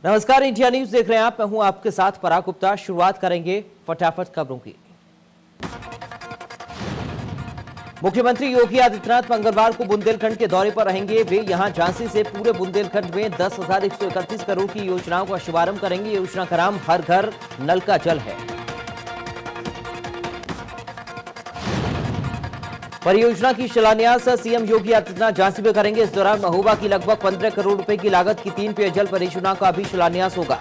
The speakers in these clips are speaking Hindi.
नमस्कार, इंडिया न्यूज देख रहे हैं आप। मैं हूं आपके साथ पराग गुप्ता। शुरुआत करेंगे फटाफट खबरों की। मुख्यमंत्री योगी आदित्यनाथ मंगलवार को बुंदेलखंड के दौरे पर रहेंगे। वे यहां झांसी से पूरे बुंदेलखंड में 10,131 करोड़ की योजनाओं का शुभारंभ करेंगे। योजना का नाम हर घर नल का जल है। परियोजना की शिलान्यास सीएम योगी आदित्यनाथ झांसी में करेंगे। इस दौरान महोबा की लगभग 15 करोड़ रुपए की लागत की 3 पेयजल परियोजनाओं का भी शिलान्यास होगा।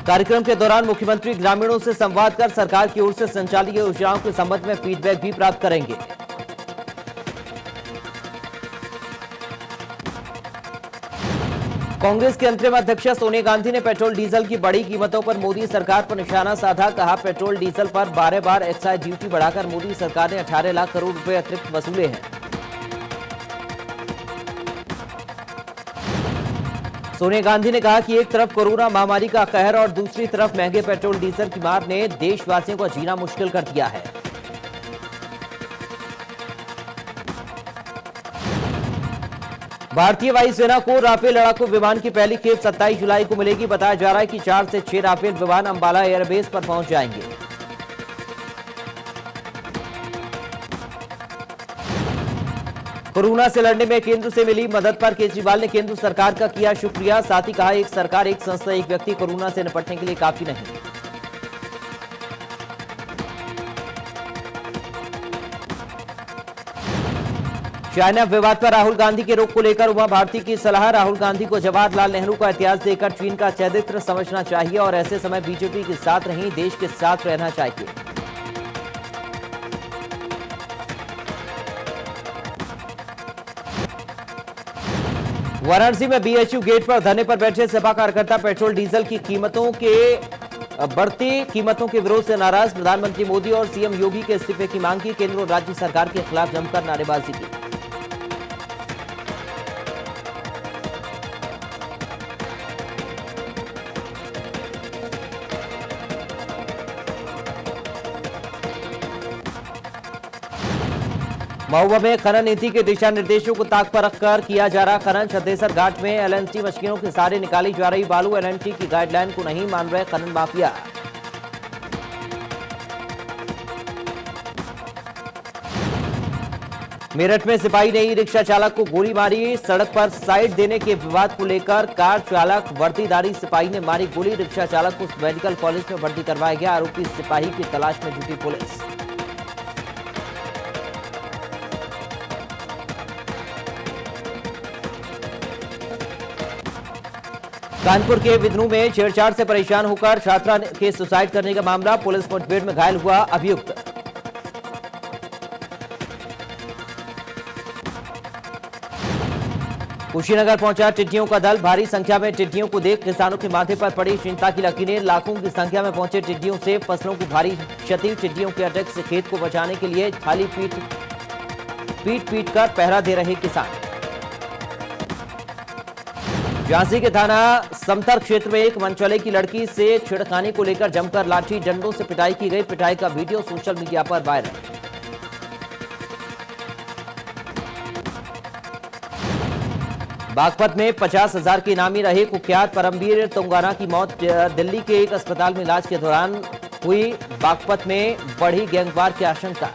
कार्यक्रम के दौरान मुख्यमंत्री ग्रामीणों से संवाद कर सरकार की ओर से संचालित योजनाओं के संबंध में फीडबैक भी प्राप्त करेंगे। कांग्रेस के अंतरिम अध्यक्ष सोनिया गांधी ने पेट्रोल डीजल की बढ़ी कीमतों पर मोदी सरकार पर निशाना साधा। कहा, पेट्रोल डीजल पर 12 बार एक्साइज ड्यूटी बढ़ाकर मोदी सरकार ने 18 लाख करोड़ रुपए अतिरिक्त वसूले हैं। सोनिया गांधी ने कहा कि एक तरफ कोरोना महामारी का कहर और दूसरी तरफ महंगे पेट्रोल डीजल की मार ने देशवासियों को जीना मुश्किल कर दिया है। भारतीय वायुसेना को राफेल लड़ाकू विमान की पहली खेप 27 जुलाई को मिलेगी। बताया जा रहा है कि 4 से 6 राफेल विमान अंबाला एयरबेस पर पहुंच जाएंगे। कोरोना से लड़ने में केंद्र से मिली मदद पर केजरीवाल ने केंद्र सरकार का किया शुक्रिया। साथ ही कहा, एक सरकार, एक संस्था, एक व्यक्ति कोरोना से निपटने के लिए काफी नहीं। चाइना विवाद पर राहुल गांधी के रुख को लेकर उमा भारती की सलाह। राहुल गांधी को जवाहरलाल नेहरू का इतिहास देकर चीन का चरित्र समझना चाहिए और ऐसे समय बीजेपी के साथ नहीं, देश के साथ रहना चाहिए। वाराणसी में बीएचयू गेट पर धरने पर बैठे सपा कार्यकर्ता पेट्रोल डीजल की बढ़ती कीमतों के विरोध से नाराज। प्रधानमंत्री मोदी और सीएम योगी के इस्तीफे की मांग की। केंद्र और राज्य सरकार के खिलाफ जमकर नारेबाजी की। महोबा में खनन नीति के दिशा निर्देशों को ताक पर रखकर किया जा रहा खनन। छत्तीसगढ़ घाट में एलएनटी मशीनों के सहारे निकाली जा रही बालू। एलएनटी की गाइडलाइन को नहीं मान रहे खनन माफिया। मेरठ में सिपाही ने ई रिक्शा चालक को गोली मारी। सड़क पर साइड देने के विवाद को लेकर कार चालक वर्दीधारी सिपाही ने मारी गोली। रिक्शा चालक को मेडिकल कॉलेज में भर्ती करवाया गया। आरोपी सिपाही की तलाश में जुटी पुलिस। कानपुर के विदनू में छेड़छाड़ से परेशान होकर छात्रा के सुसाइड करने का मामला। पुलिस मुठभेड़ में घायल हुआ अभियुक्त। कुशीनगर पहुंचा टिड्डियों का दल। भारी संख्या में टिड्डियों को देख किसानों के माथे पर पड़ी चिंता की लकीरें। लाखों की संख्या में पहुंचे टिड्डियों से फसलों को भारी क्षति। टिड्डियों के अटैक से खेत को बचाने के लिए थाली पीट कर पहरा दे रहे किसान। झांसी के थाना समथर क्षेत्र में एक मनचले की लड़की से छिड़खाने को लेकर जमकर लाठी डंडों से पिटाई की गई। पिटाई का वीडियो सोशल मीडिया पर वायरल। बागपत में 50,000 के इनामी रहे कुख्यात परमवीर तुंगाना की मौत। दिल्ली के एक अस्पताल में इलाज के दौरान हुई। बागपत में बढ़ी गैंगवार की आशंका।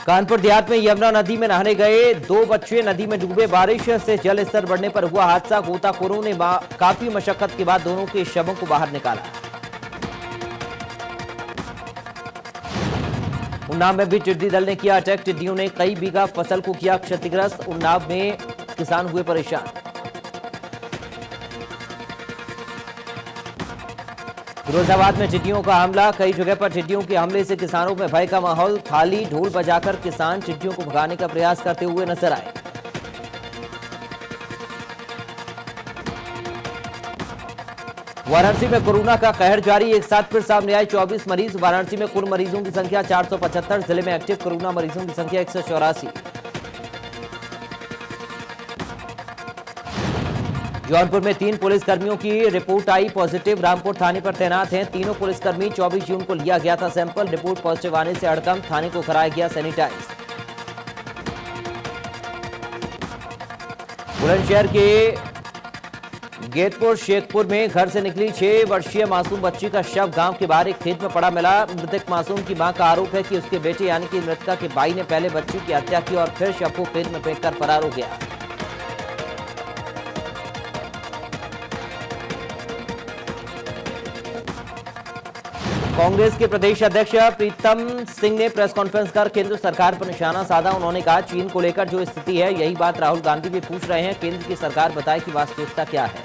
कानपुर देहात में यमुना नदी में नहाने गए 2 बच्चे नदी में डूबे। बारिश से जल स्तर बढ़ने पर हुआ हादसा। गोताखोरों ने काफी मशक्कत के बाद दोनों के शवों को बाहर निकाला। उन्नाव में भी टिड्डी दल ने किया अटैक। टिड्डियों ने कई बीघा फसल को किया क्षतिग्रस्त। उन्नाव में किसान हुए परेशान। फिरोजाबाद में टिड्डियों का हमला। कई जगह पर टिड्डियों के हमले से किसानों में भय का माहौल। थाली ढोल बजाकर किसान टिड्डियों को भगाने का प्रयास करते हुए नजर आए। वाराणसी में कोरोना का कहर जारी। एक साथ फिर सामने आए 24 मरीज। वाराणसी में कुल मरीजों की संख्या 475। जिले में एक्टिव कोरोना मरीजों की संख्या 184। जौनपुर में 3 पुलिसकर्मियों की रिपोर्ट आई पॉजिटिव। रामपुर थाने पर तैनात हैं तीनों पुलिसकर्मी। 24 जून को लिया गया था सैंपल। रिपोर्ट पॉजिटिव आने से हड़कंप, थाने को कराया गया सैनिटाइज। बुलंदशहर के गेतपुर शेखपुर में घर से निकली 6 वर्षीय मासूम बच्ची का शव गांव के बाहर एक खेत में पड़ा मिला। मृतक मासूम की मां का आरोप है कि उसके बेटे यानी कि मृतका के भाई ने पहले बच्ची की हत्या की और फिर शव को खेत में फेंककर फरार हो गया। कांग्रेस के प्रदेश अध्यक्ष प्रीतम सिंह ने प्रेस कॉन्फ्रेंस कर केंद्र सरकार पर निशाना साधा। उन्होंने कहा चीन को लेकर जो स्थिति है यही बात राहुल गांधी भी पूछ रहे हैं। केंद्र की सरकार बताए कि वास्तविकता क्या है।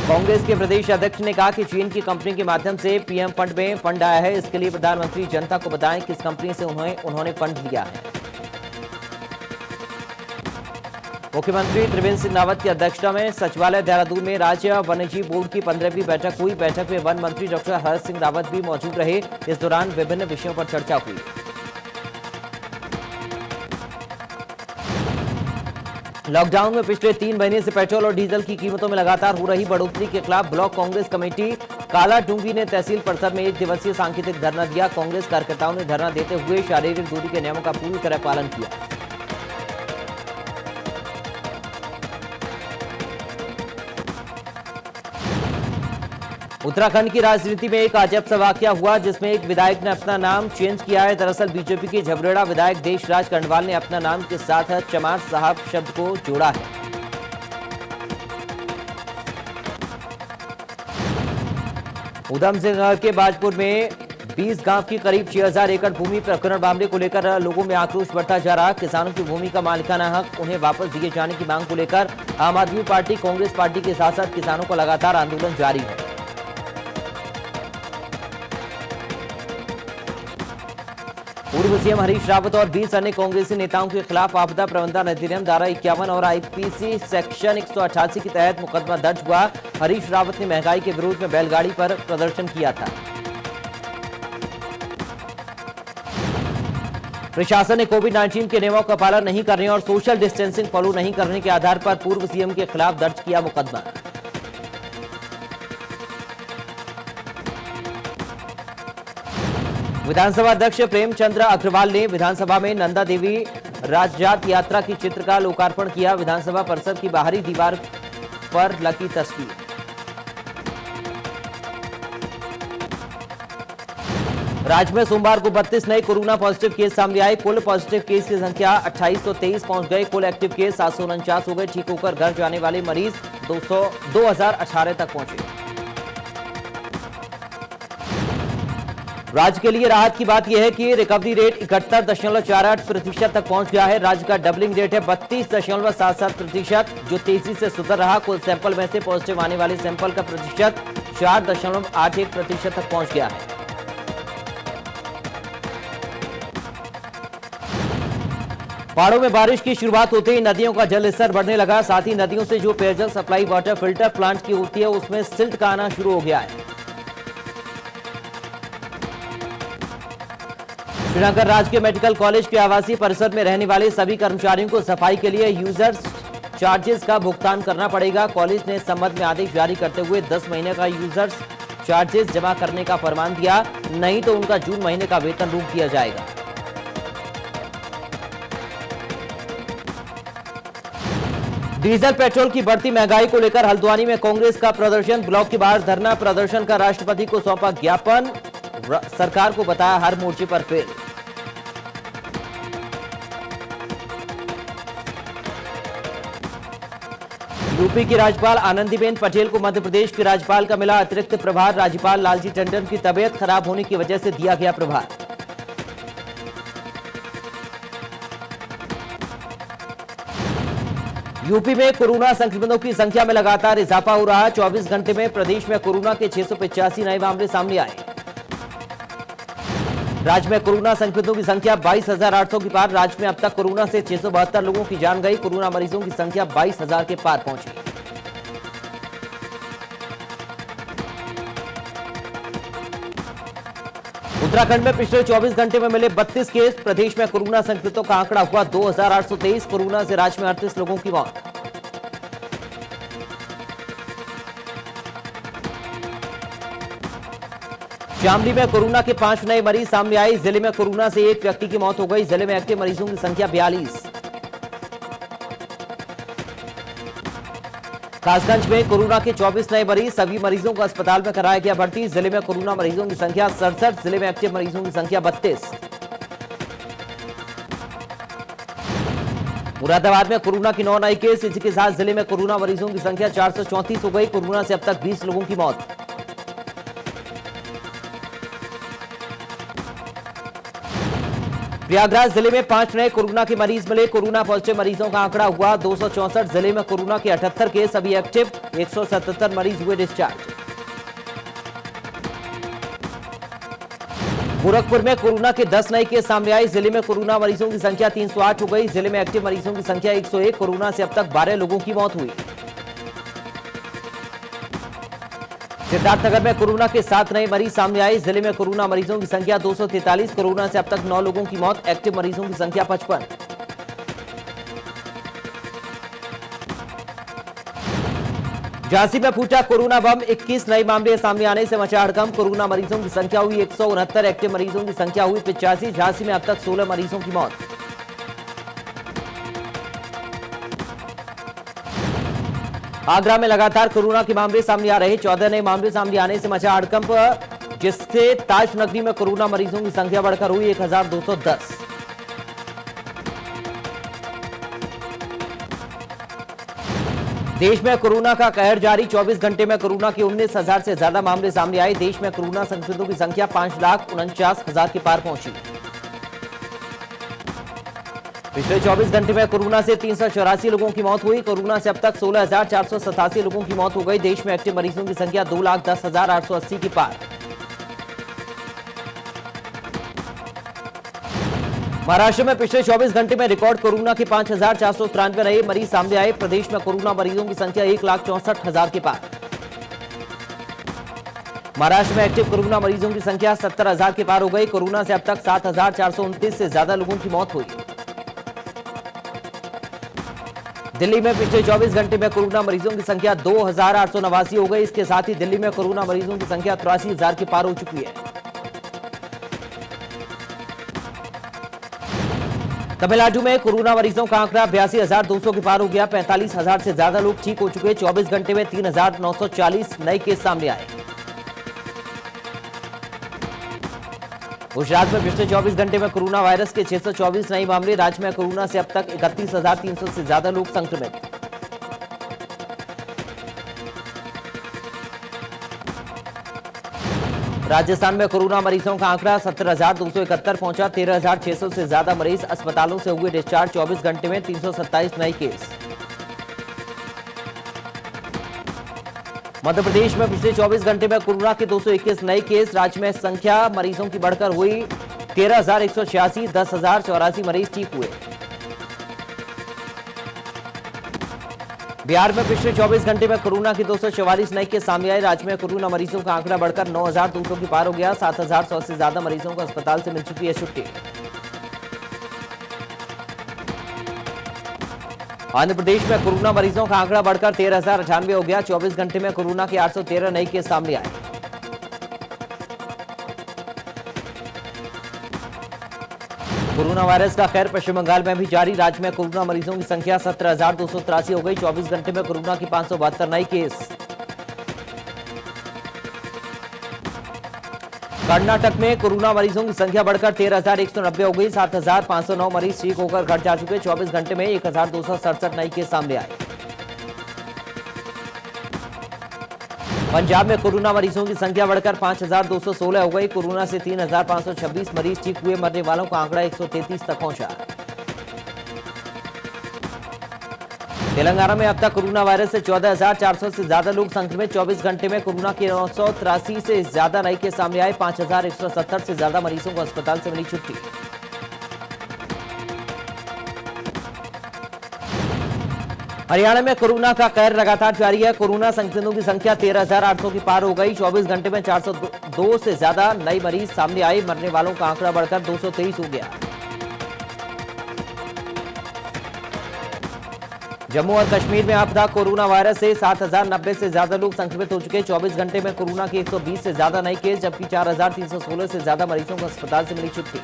कांग्रेस के प्रदेश अध्यक्ष ने कहा कि चीन की कंपनी के माध्यम से पीएम फंड में फंड आया है। इसके लिए प्रधानमंत्री जनता को बताएं किस कंपनी से उन्होंने फंड लिया है। मुख्यमंत्री त्रिवेंद्र सिंह रावत की अध्यक्षता में सचिवालय देहरादून में राज्य वन्यजीव बोर्ड की 15वीं बैठक हुई। बैठक में वन मंत्री डॉक्टर हर्ष सिंह रावत भी मौजूद रहे। इस दौरान विभिन्न विषयों पर चर्चा हुई। लॉकडाउन में पिछले 3 महीने से पेट्रोल और डीजल की कीमतों में लगातार हो रही बढ़ोतरी के खिलाफ ब्लॉक कांग्रेस कमेटी कालाडूंगी ने तहसील परिसर में 1 दिवसीय सांकेतिक धरना दिया। कांग्रेस कार्यकर्ताओं ने धरना देते हुए शारीरिक दूरी के नियमों का पूरी तरह पालन किया। उत्तराखंड की राजनीति में एक अजब सा वाकया हुआ जिसमें एक विधायक ने अपना नाम चेंज किया है। दरअसल बीजेपी के झबरेड़ा विधायक देशराज कर्णवाल ने अपना नाम के साथ चमार साहब शब्द को जोड़ा है। उधम सिंह नगर के बाजपुर में 20 गांव की करीब 6000 एकड़ भूमि प्रकरण मामले को लेकर लोगों में आक्रोश बढ़ता जा रहा। किसानों की भूमि का मालिकाना हक उन्हें वापस दिए जाने की मांग को लेकर आम आदमी पार्टी, कांग्रेस पार्टी के साथ साथ किसानों का लगातार आंदोलन जारी है। पूर्व सीएम हरीश रावत और 20 अन्य कांग्रेसी नेताओं के खिलाफ आपदा प्रबंधन अधिनियम धारा 51 और आईपीसी सेक्शन 188 के तहत मुकदमा दर्ज हुआ। हरीश रावत ने महंगाई के विरोध में बैलगाड़ी पर प्रदर्शन किया था। प्रशासन ने कोविड-19 के नियमों का पालन नहीं करने और सोशल डिस्टेंसिंग फॉलो नहीं करने के आधार पर पूर्व सीएम के खिलाफ दर्ज किया मुकदमा। विधानसभा अध्यक्ष प्रेमचंद्र अग्रवाल ने विधानसभा में नंदा देवी राजजात यात्रा की चित्र का लोकार्पण किया। विधानसभा परिसर की बाहरी दीवार पर लगी तस्वीर। राज्य में सोमवार को 32 नए कोरोना पॉजिटिव केस सामने आए। कुल पॉजिटिव केस की संख्या 2823 पहुंच गए। कुल एक्टिव केस 749 हो गए। ठीक होकर घर जाने वाले मरीज 2018 तक पहुंचे। राज्य के लिए राहत की बात यह है कि रिकवरी रेट 71.48% तक पहुंच गया है। राज्य का डबलिंग रेट है 32.77%, जो तेजी से सुधर रहा। कुल सैंपल में से पॉजिटिव आने वाले सैंपल का प्रतिशत 4.81% तक पहुंच गया है। पहाड़ों में बारिश की शुरुआत होते ही नदियों का जल स्तर बढ़ने लगा। साथ ही नदियों से जो पेयजल सप्लाई वाटर फिल्टर प्लांट की होती है उसमें सिल्ट का आना शुरू हो गया है। श्रीनगर राजकीय मेडिकल कॉलेज के आवासीय परिसर में रहने वाले सभी कर्मचारियों को सफाई के लिए यूजर्स चार्जेस का भुगतान करना पड़ेगा। कॉलेज ने इस संबंध में आदेश जारी करते हुए 10 महीने का यूजर्स चार्जेस जमा करने का फरमान दिया, नहीं तो उनका जून महीने का वेतन रोक दिया जाएगा। डीजल पेट्रोल की बढ़ती महंगाई को लेकर हल्द्वानी में कांग्रेस का प्रदर्शन। ब्लॉक के बाहर धरना प्रदर्शन का राष्ट्रपति को सौंपा ज्ञापन। सरकार को बताया हर मोर्चे पर फेल। यूपी की राज्यपाल आनंदीबेन पटेल को मध्य प्रदेश के राज्यपाल का मिला अतिरिक्त प्रभार। राज्यपाल लालजी टंडन की तबीयत खराब होने की वजह से दिया गया प्रभार। यूपी में कोरोना संक्रमितों की संख्या में लगातार इजाफा हो रहा है। 24 घंटे में प्रदेश में कोरोना के 685 नए मामले सामने आए। राज्य में कोरोना संक्रमितों की संख्या 22,800 के पार। राज्य में अब तक कोरोना से 672 लोगों की जान गई। कोरोना मरीजों की संख्या 22,000 के पार पहुंची। उत्तराखंड में पिछले 24 घंटे में मिले 32 केस। प्रदेश में कोरोना संक्रमितों का आंकड़ा हुआ 2823। कोरोना से राज्य में 38 लोगों की मौत। शामली में कोरोना के 5 नए मरीज सामने आए। जिले में कोरोना से एक व्यक्ति की मौत हो गई। जिले में एक्टिव मरीजों की संख्या 42। कासगंज में कोरोना के 24 नए मरीज। सभी मरीजों को अस्पताल में कराया गया भर्ती। जिले में कोरोना मरीजों की संख्या 67। जिले में एक्टिव मरीजों की संख्या 32। मुरादाबाद में कोरोना की 9 नए केस। इसी के साथ जिले में कोरोना मरीजों की संख्या 434 हो गई। कोरोना से अब तक 20 लोगों की मौत। प्रयागराज जिले में 5 नए कोरोना के मरीज मिले। कोरोना पॉजिटिव मरीजों का आंकड़ा हुआ 264। जिले में कोरोना के 78 केस अभी एक्टिव। 177 मरीज हुए डिस्चार्ज। गोरखपुर में कोरोना के 10 नए केस सामने आए। जिले में कोरोना मरीजों की संख्या 308 हो गई। जिले में एक्टिव मरीजों की संख्या 101। कोरोना से अब तक 12 लोगों की मौत हुई। सिद्धार्थनगर में कोरोना के 7 नए मरीज सामने आए। जिले में कोरोना मरीजों की संख्या 243। कोरोना से अब तक 9 लोगों की मौत। एक्टिव मरीजों की संख्या 55। झांसी में फूटा कोरोना बम। 21 नए मामले सामने आने से मचा हड़कंप। कोरोना मरीजों की संख्या हुई 169। एक्टिव मरीजों की संख्या हुई 85। झांसी में अब तक 16 मरीजों की मौत। आगरा में लगातार कोरोना के मामले सामने आ रहे। 14 नए मामले सामने आने से मचा हड़कंप, जिससे ताज नगरी में कोरोना मरीजों की संख्या बढ़कर हुई 1210। देश में कोरोना का कहर जारी। 24 घंटे में कोरोना के 19,000 से ज्यादा मामले सामने आए। देश में कोरोना संक्रमितों की संख्या 5,49,000 के पार पहुंची। पिछले 24 घंटे में कोरोना से 384 लोगों की मौत हुई। कोरोना से अब तक 16,487 लोगों की मौत हो गई। देश में एक्टिव मरीजों की संख्या 2,10,880 के पार। महाराष्ट्र में पिछले 24 घंटे में रिकॉर्ड कोरोना के 5,493 नए मरीज सामने आए। प्रदेश में कोरोना मरीजों की संख्या 1,64,000 के पार। महाराष्ट्र में एक्टिव कोरोना मरीजों की संख्या 70,000 के पार हो गई। कोरोना से अब तक 7,429 से ज्यादा लोगों की मौत हुई। दिल्ली में पिछले 24 घंटे में कोरोना मरीजों की संख्या 2,889 हो गई। इसके साथ ही दिल्ली में कोरोना मरीजों की संख्या 83,000 के पार हो चुकी है। तमिलनाडु में कोरोना मरीजों का आंकड़ा 82,200 के पार हो गया। 45,000 से ज्यादा लोग ठीक हो चुके। 24 घंटे में 3,940 नए केस सामने आए। गुजरात में पिछले 24 घंटे में कोरोना वायरस के 624 नए मामले। राज्य में कोरोना से अब तक 31,300 से ज्यादा लोग संक्रमित। राजस्थान में कोरोना मरीजों का आंकड़ा 70,271 पहुंचा। 13,600 से ज्यादा मरीज अस्पतालों से हुए डिस्चार्ज। 24 घंटे में 327 नए केस। मध्य प्रदेश में पिछले 24 घंटे में कोरोना के 221 नए केस। राज्य में संख्या मरीजों की बढ़कर हुई 13,186। 10,084 मरीज ठीक हुए। बिहार में पिछले 24 घंटे में कोरोना के 244 नए केस सामने आए। राज्य में कोरोना मरीजों का आंकड़ा बढ़कर 9,200 के पार हो गया। 7,100 से ज्यादा मरीजों को अस्पताल से मिल चुकी है छुट्टी। आंध्र प्रदेश में कोरोना मरीजों का आंकड़ा बढ़कर 13,098 हो गया। 24 घंटे में कोरोना के 813 नए केस सामने आए। कोरोना वायरस का कहर पश्चिम बंगाल में भी जारी। राज्य में कोरोना मरीजों की संख्या 17,283 हो गई। 24 घंटे में कोरोना की 572 नए केस। कर्नाटक में कोरोना मरीजों की संख्या बढ़कर 13,190 हो गई। 7,509 मरीज ठीक होकर घर जा चुके। 24 घंटे में 1,267 नए केस सामने आए। पंजाब में कोरोना मरीजों की संख्या बढ़कर 5,216 हो गई। कोरोना से 3,526 मरीज ठीक हुए। मरने वालों का आंकड़ा 133 तक पहुंचा। तेलंगाना में अब तक कोरोना वायरस से 14,400 से ज्यादा लोग संक्रमित। 24 घंटे में कोरोना के 983 से ज्यादा नए केस सामने आए। 5,170 से ज्यादा मरीजों को अस्पताल से मिली छुट्टी। हरियाणा में कोरोना का कहर लगातार जारी है। कोरोना संक्रमितों की संख्या 13,800 की पार हो गई। 24 घंटे में 402 से ज्यादा नए मरीज सामने आए। मरने वालों का आंकड़ा बढ़कर 223 हो गया। जम्मू और कश्मीर में अब तक कोरोना वायरस से 7,090 से ज्यादा लोग संक्रमित हो चुके। 24 घंटे में कोरोना के 120 से ज्यादा नए केस, जबकि 4,316 से ज्यादा मरीजों को अस्पताल से मिली छुट्टी।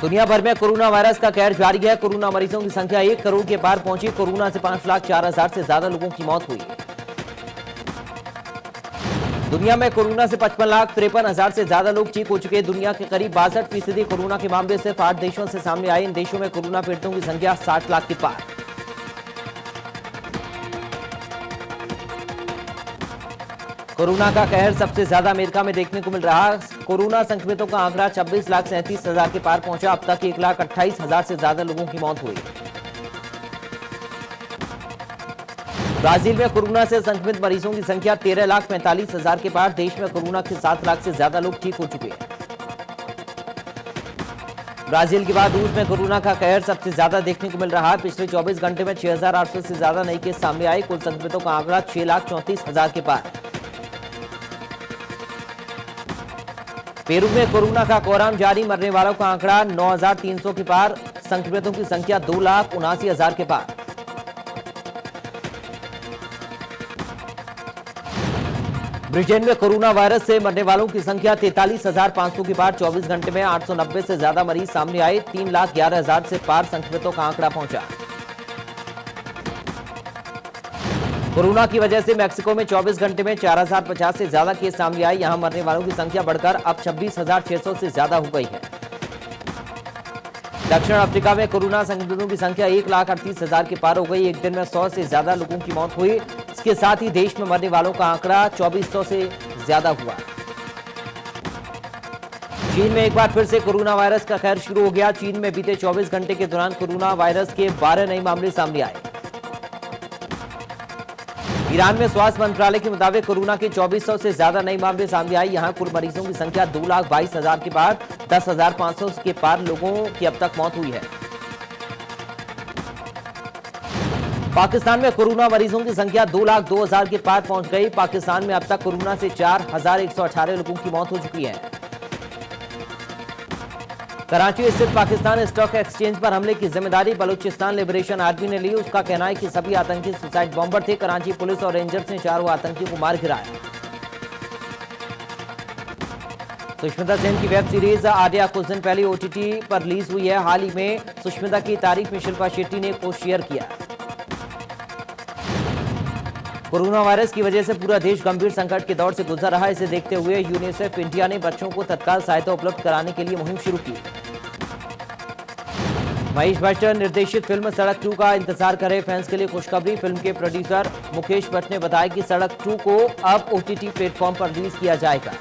दुनिया भर में कोरोना वायरस का कहर जारी है। कोरोना मरीजों की संख्या 1 करोड़ के पार पहुंची। कोरोना से 5,04,000 से ज्यादा लोगों की मौत हुई। दुनिया में कोरोना से 55,53,000 से ज्यादा लोग ठीक हो चुके। दुनिया के करीब 62% कोरोना के मामले सिर्फ 8 देशों से सामने आए। इन देशों में कोरोना पीड़ितों की संख्या 60 लाख के पार। कोरोना का कहर सबसे ज्यादा अमेरिका में देखने को मिल रहा। कोरोना संक्रमितों का आंकड़ा 26,37,000 के पार पहुंचा। अब तक 1,28,000 से ज्यादा लोगों की मौत हुई। ब्राजील में कोरोना से संक्रमित मरीजों की संख्या 13,45,000 के पार। देश में कोरोना के 7 लाख से ज्यादा लोग ठीक हो चुके हैं। ब्राजील के बाद रूस में कोरोना का कहर सबसे ज्यादा देखने को मिल रहा है। पिछले 24 घंटे में 6,800 से ज्यादा नए केस सामने आए। कुल संक्रमितों का आंकड़ा 6,34,000 के पार। पेरू में कोरोना का कोराम जारी। मरने वालों का आंकड़ा 9,300 के पार। संक्रमितों की संख्या 2,79,000 के पार। ब्रिटेन में कोरोना वायरस से मरने वालों की संख्या 43,500 के पार। 24 घंटे में 890 से ज्यादा मरीज सामने आए। 3,11,000 से पार संक्रमितों का आंकड़ा पहुंचा। कोरोना की वजह से मैक्सिको में 24 घंटे में 4,050 से ज्यादा केस सामने आए। यहां मरने वालों की संख्या बढ़कर अब 26,600 से ज्यादा हो गई है। दक्षिण अफ्रीका में कोरोना संक्रमितों की संख्या 1,38,000 के पार हो गई। एक दिन में 100 से ज्यादा लोगों की मौत हुई। इसके साथ ही देश में मरने वालों का आंकड़ा 2,400 से ज्यादा हुआ। चीन में एक बार फिर से कोरोना वायरस का कहर शुरू हो गया। चीन में बीते 24 घंटे के दौरान कोरोना वायरस के 12 नए मामले सामने आए। ईरान में स्वास्थ्य मंत्रालय के मुताबिक कोरोना के 2,400 से ज्यादा नए मामले सामने आए। यहां कुल मरीजों की संख्या 2,22,000 के पार। 10,500 के पार लोगों की अब तक मौत हुई है। पाकिस्तान में कोरोना मरीजों की संख्या 2,02,000 के पार पहुंच गई। पाकिस्तान में अब तक कोरोना से 4,118 लोगों की मौत हो चुकी है। कराची स्थित पाकिस्तान स्टॉक एक्सचेंज पर हमले की जिम्मेदारी बलूचिस्तान लिबरेशन आर्मी ने ली। उसका कहना है कि सभी आतंकी सुसाइड बॉम्बर थे। कराची पुलिस और रेंजर्स ने चारों आतंकियों को मार गिराया। सुष्मिता सेन की वेब सीरीज आर्या कुछ दिन पहले ओटीटी पर रिलीज हुई है। हाल ही में सुष्मिता की तारीफ में शिल्पा शेट्टी ने पोस्ट शेयर किया। कोरोना वायरस की वजह से पूरा देश गंभीर संकट के दौर से गुजर रहा है। इसे देखते हुए यूनिसेफ इंडिया ने बच्चों को तत्काल सहायता उपलब्ध कराने के लिए मुहिम शुरू की। महेश भट्ट निर्देशित फिल्म सड़क 2 का इंतजार कर रहे फैंस के लिए खुशखबरी। फिल्म के प्रोड्यूसर मुकेश भट्ट ने बताया कि सड़क 2 को अब ओटीटी प्लेटफॉर्म पर रिलीज किया जाएगा।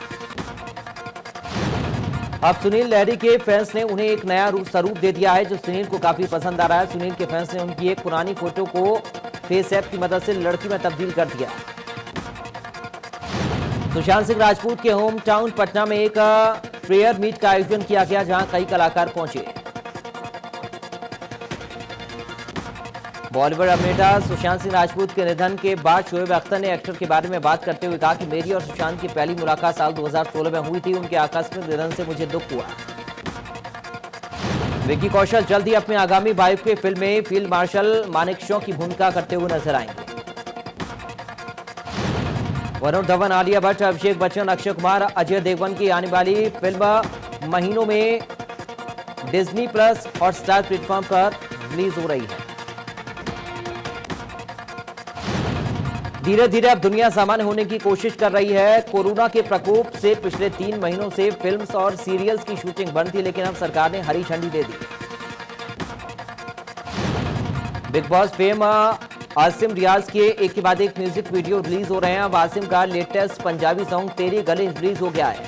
अब सुनील लहरी के फैंस ने उन्हें एक नया स्वरूप दे दिया है, जो सुनील को काफी पसंद आ रहा है। सुनील के फैंस ने उनकी एक पुरानी फोटो को फेस ऐप की मदद से लड़की में तब्दील कर दिया। सुशांत सिंह राजपूत के होम टाउन पटना में एक प्रेयर मीट का आयोजन किया गया, जहां कई कलाकार पहुंचे। बॉलीवुड अभिनेता सुशांत सिंह राजपूत के निधन के बाद शोएब अख्तर ने एक्टर के बारे में बात करते हुए कहा कि मेरी और सुशांत की पहली मुलाकात साल 2016 में हुई थी। उनके आकस्मिक निधन से मुझे दुख हुआ। विक्की कौशल जल्द ही अपने आगामी बायोपिक फिल्म में फील्ड मार्शल मानेकशॉ की भूमिका करते हुए नजर आएंगे। वरुण धवन, आलिया भट्ट, अभिषेक बच्चन, अक्षय कुमार, अजय देवगन की आने वाली फिल्म महीनों में डिज्नी प्लस हॉटस्टार प्लेटफॉर्म पर रिलीज हो रही है। धीरे धीरे अब दुनिया सामान्य होने की कोशिश कर रही है। कोरोना के प्रकोप से पिछले 3 महीनों से फिल्म्स और सीरियल्स की शूटिंग बंद थी, लेकिन अब सरकार ने हरी झंडी दे दी। बिग बॉस फेम आसिम रियाज के एक के बाद एक म्यूजिक वीडियो रिलीज हो रहे हैं। अब आसिम का लेटेस्ट पंजाबी सॉन्ग तेरे गले रिलीज हो गया है।